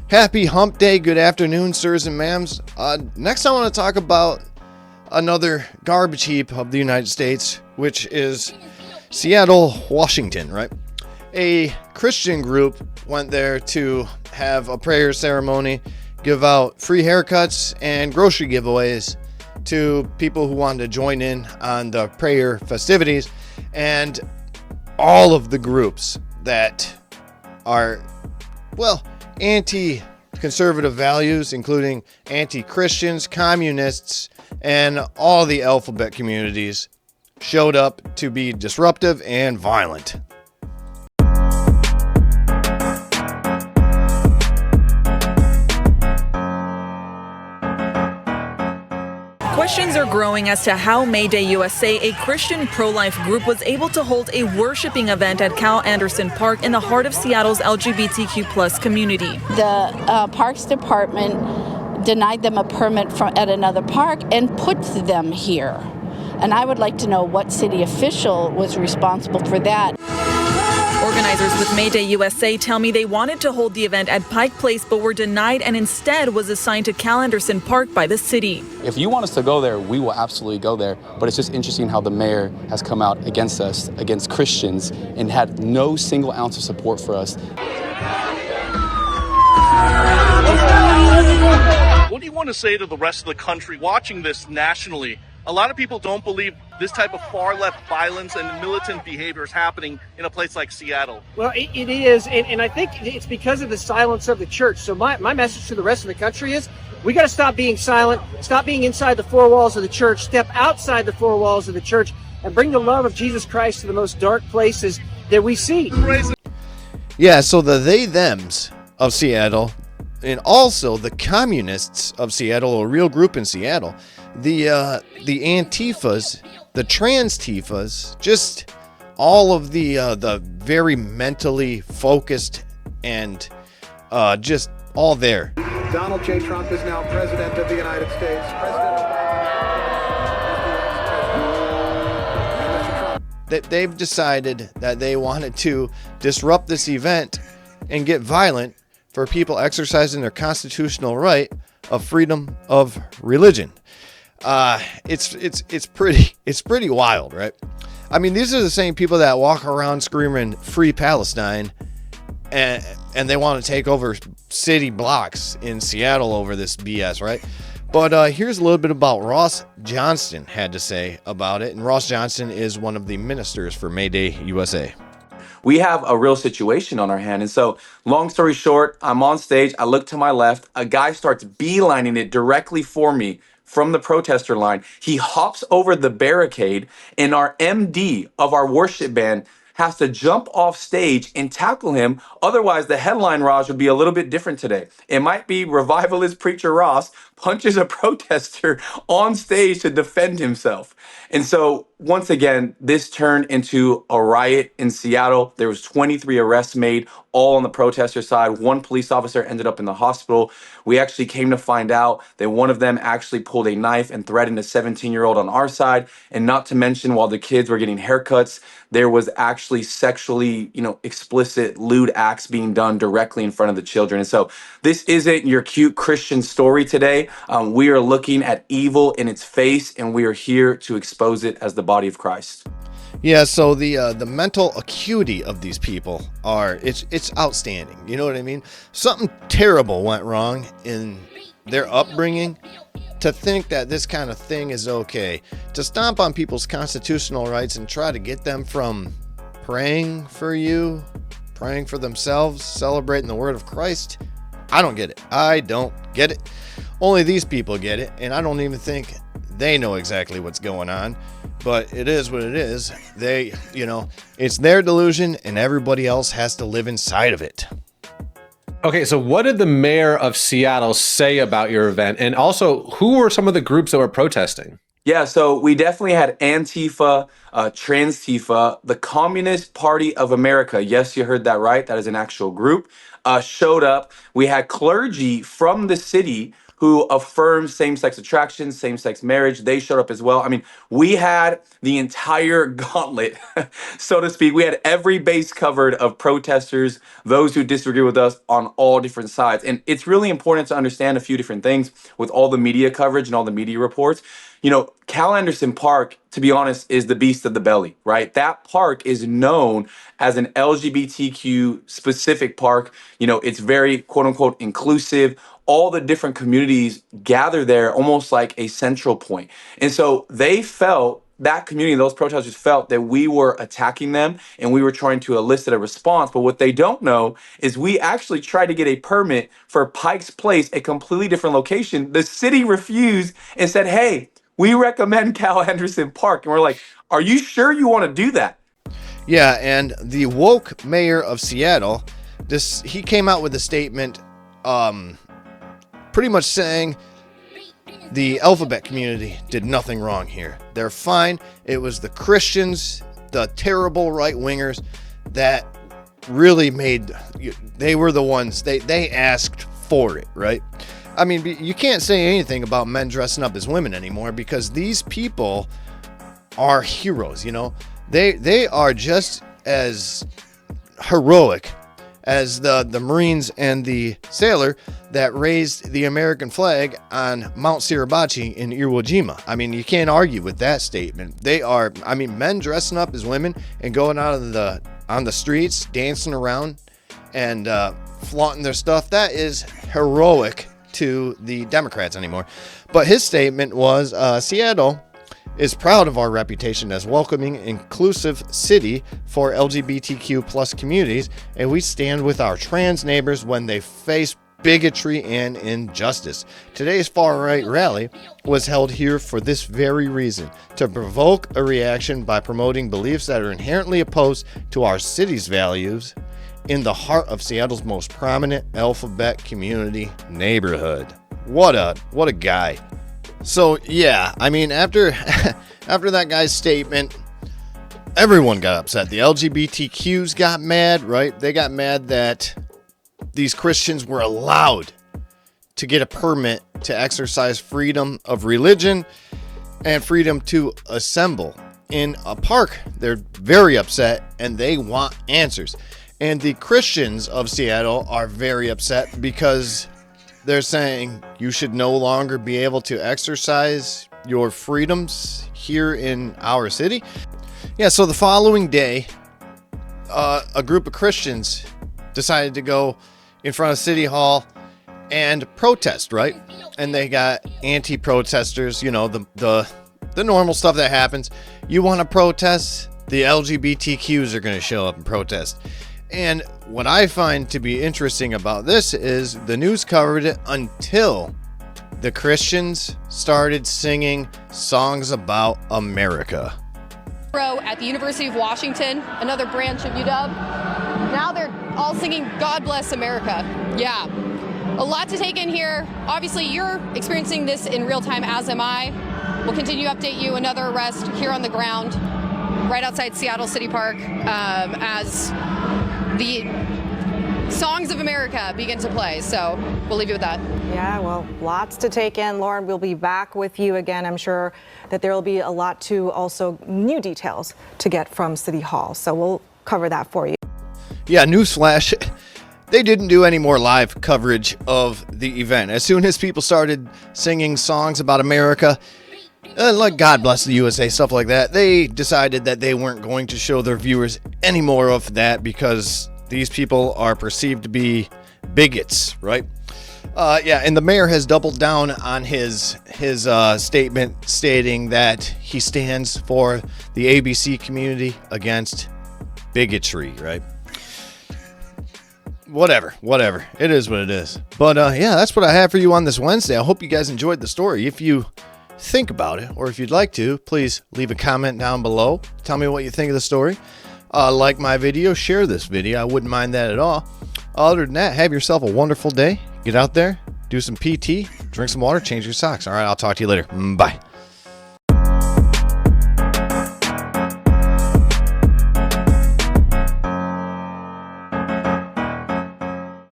Happy hump day, good afternoon, sirs and ma'ams. Next I want to talk about another garbage heap of the United States, which is Seattle, Washington, right? A Christian group went there to have a prayer ceremony, give out free haircuts and grocery giveaways to people who wanted to join in on the prayer festivities. And all of the groups that are, well, anti-conservative values, including anti-Christians, communists, and all the alphabet communities, showed up to be disruptive and violent. Questions are growing as to how May Day USA, a Christian pro-life group, was able to hold a worshiping event at Cal Anderson Park in the heart of Seattle's LGBTQ+ community. The Parks Department denied them a permit at another park and put them here. And I would like to know what city official was responsible for that. Organizers with May Day USA tell me they wanted to hold the event at Pike Place but were denied and instead was assigned to Cal Anderson Park by the city. If you want us to go there, we will absolutely go there. But it's just interesting how the mayor has come out against us, against Christians, and had no single ounce of support for us. What do you want to say to the rest of the country watching this nationally? A lot of people don't believe this type of far-left violence and militant behavior is happening in a place like Seattle. Well, it is, and I think it's because of the silence of the church. So my message to the rest of the country is we got to stop being silent, stop being inside the four walls of the church, step outside the four walls of the church, and bring the love of Jesus Christ to the most dark places that we see. Yeah, so the they-thems of Seattle, and also the communists of Seattle, a real group in Seattle, the Antifas, the trans-tifas, just all of the very mentally focused and just all there. Donald J. Trump is now president of the United States. That they've decided that they wanted to disrupt this event and get violent for people exercising their constitutional right of freedom of religion. It's pretty wild, right? I mean, these are the same people that walk around screaming "Free Palestine," and they want to take over city blocks in Seattle over this BS, right? But here's a little bit about Ross Johnston had to say about it, and Ross Johnston is one of the ministers for May Day USA. We have a real situation on our hand. And so, long story short, I'm on stage. I look to my left. A guy starts beelining it directly for me from the protester line. He hops over the barricade, and our MD of our worship band has to jump off stage and tackle him. Otherwise, the headline, Raj, would be a little bit different today. It might be revivalist preacher Ross punches a protester on stage to defend himself. And so, once again, this turned into a riot in Seattle. There was 23 arrests made, all on the protester side. One police officer ended up in the hospital. We actually came to find out that one of them actually pulled a knife and threatened a 17-year-old on our side. And not to mention, while the kids were getting haircuts, there was actually sexually, explicit, lewd acts being done directly in front of the children. And so this isn't your cute Christian story today. We are looking at evil in its face, and we are here to expose it as the body of Christ. Yeah, so the mental acuity of these people it's outstanding. You know what I mean? Something terrible went wrong in their upbringing to think that this kind of thing is okay. To stomp on people's constitutional rights and try to get them from praying for you, praying for themselves, celebrating the word of Christ. I don't get it. I don't get it. Only these people get it, and I don't even think they know exactly what's going on. But it is what it is. It's their delusion, and everybody else has to live inside of it. Okay, so what did the mayor of Seattle say about your event? And also, who were some of the groups that were protesting? Yeah, so we definitely had Antifa, Trans-Tifa, the Communist Party of America. Yes, you heard that right. That is an actual group. Showed up. We had clergy from the city who affirmed same-sex attraction, same-sex marriage. They showed up as well. I mean, we had the entire gauntlet, so to speak. We had every base covered of protesters, those who disagree with us on all different sides. And it's really important to understand a few different things with all the media coverage and all the media reports. You know, Cal Anderson Park, to be honest, is the beast of the belly, right? That park is known as an LGBTQ specific park. You know, it's very quote unquote inclusive. All the different communities gather there almost like a central point. And so they felt, that community, those protesters felt that we were attacking them and we were trying to elicit a response. But what they don't know is we actually tried to get a permit for Pike's Place, a completely different location. The city refused and said, hey, we recommend Cal Anderson Park. And we're like, are you sure you want to do that? Yeah, and the woke mayor of Seattle, he came out with a statement pretty much saying the alphabet community did nothing wrong here. They're fine. It was the Christians, the terrible right-wingers that really they were the ones, they asked for it, right? I mean, you can't say anything about men dressing up as women anymore because these people are heroes, you know? They are just as heroic as the Marines and the sailor that raised the American flag on Mount Suribachi in Iwo Jima. I mean, you can't argue with that statement. They are, I mean, men dressing up as women and going out on the streets, dancing around and flaunting their stuff. That is heroic to the Democrats anymore. But his statement was, Seattle is proud of our reputation as welcoming, inclusive city for LGBTQ plus communities, and we stand with our trans neighbors when they face bigotry and injustice. Today's far-right rally was held here for this very reason, to provoke a reaction by promoting beliefs that are inherently opposed to our city's values in the heart of Seattle's most prominent alphabet community neighborhood. What a guy. So yeah, I mean, after that guy's statement, everyone got upset. The LGBTQs got mad, right? They got mad that these Christians were allowed to get a permit to exercise freedom of religion and freedom to assemble in a park. They're very upset and they want answers. And the Christians of Seattle are very upset because they're saying you should no longer be able to exercise your freedoms here in our city. Yeah, so the following day, a group of Christians decided to go in front of City Hall and protest, right? And they got anti-protesters, you know, the normal stuff that happens. You want to protest, the LGBTQs are going to show up and protest. And what I find to be interesting about this is the news covered it until the Christians started singing songs about America. At the University of Washington, another branch of UW, now they're all singing God Bless America. Yeah, a lot to take in here. Obviously, you're experiencing this in real time, as am I. We'll continue to update you. Another arrest here on the ground, right outside Seattle City Park, as the songs of America begin to play. So we'll leave you with that. Yeah, well, lots to take in. Lauren, we'll be back with you again. I'm sure that there will be a lot to also new details to get from City Hall. So we'll cover that for you. Yeah, newsflash. They didn't do any more live coverage of the event. As soon as people started singing songs about America, like God Bless the USA, stuff like that, they decided that they weren't going to show their viewers any more of that because these people are perceived to be bigots, right? Yeah, and the mayor has doubled down on his statement stating that he stands for the ABC community against bigotry, right? Whatever. It is what it is. But yeah, that's what I have for you on this Wednesday. I hope you guys enjoyed the story. If you think about it, or if you'd like to, please leave a comment down below. Tell me what you think of the story. Like my video, share this video. I wouldn't mind that at all. Other than that, have yourself a wonderful day. Get out there, do some PT, drink some water, change your socks. All right, I'll talk to you later. Bye.